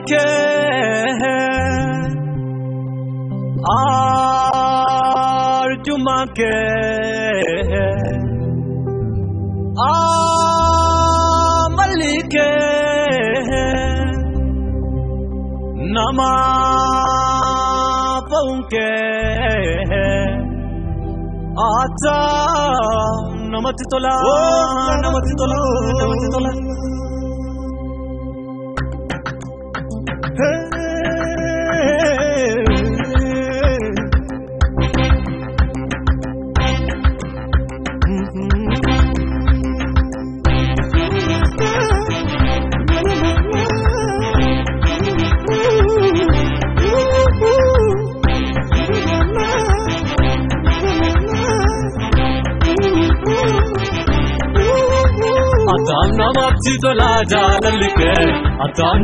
Amalike Arjumake Amalike Nama Paunke Ata Namatitola Namatitola Namatitola Namatitola jalalike atam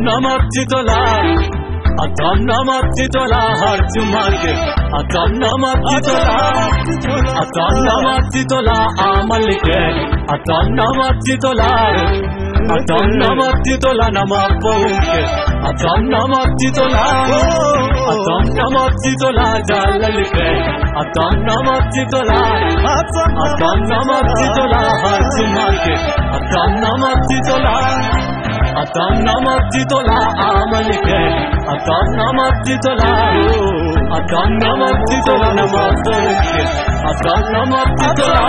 namatitola harjumake atam namatitola amalike atam namatitola namapauke atam namatitola jalalike atam namatitola harjumake atam namatitola amalike atam namatitola namapauke atam namatitola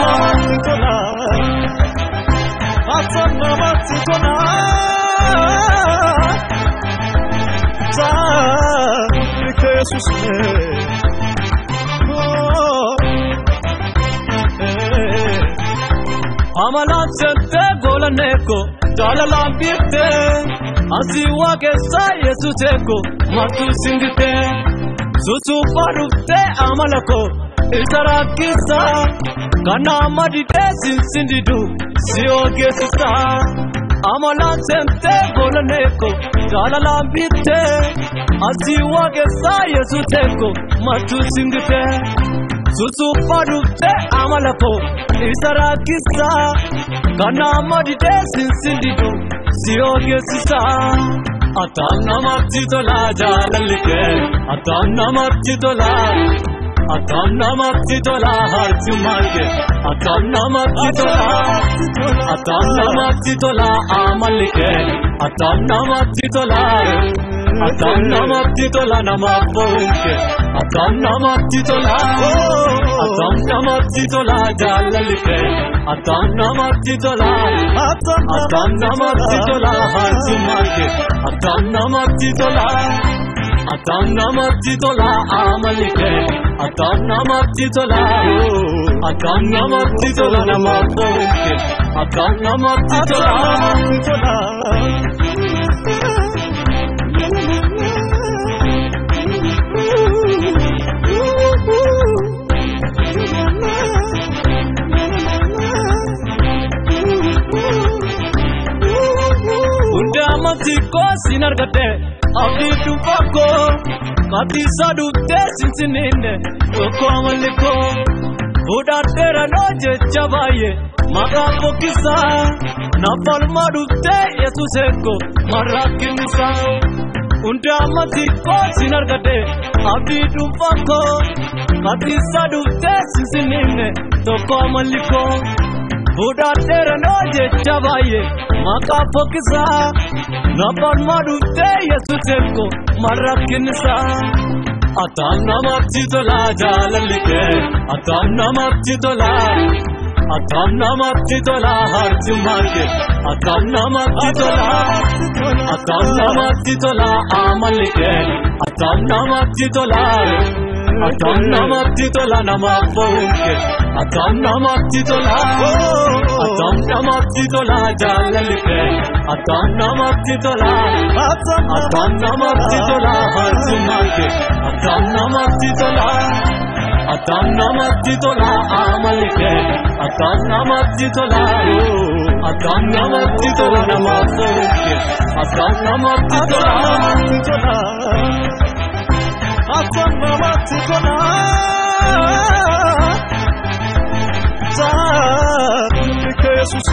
Jesus Amalachete golaneko dalalambite asiwa kesa Yesuteko matu singite susu parute amalako isarakisa kana madite sindidu siogesa Amalachete golaneko dalalambite asiwa kesa Yesuteko matu singite susu parute amalako isarakisa kana madite sindidu siogesa atam namatitola jalalike atam namatitola harjumake atam namatitola amalike atam namatitola namapauke atam namatitola jalalike atam namatitola harjumake atam namatitola amalike atam namatitola namapauke atam namatitola Matiko sinargate abdi tupako kati sadute sinsinine oko amaliko buda tera noje chabaye magapo kisa na palmadute Yesuseko marakinisa unda matiko sinargate abdi tupako kati sadute sinsinine oko amaliko buda tera noje chabaye magapo kisa Napan madute Yesuseko marakinisa atam namatitola jalalike atam namatitola harjumake atam namatitola amalike atam namatitola namapauke atam namatitola jalalike atam namatitola harjumake atam namatitola amalike atam namatitola namapauke atam namatitola Jesus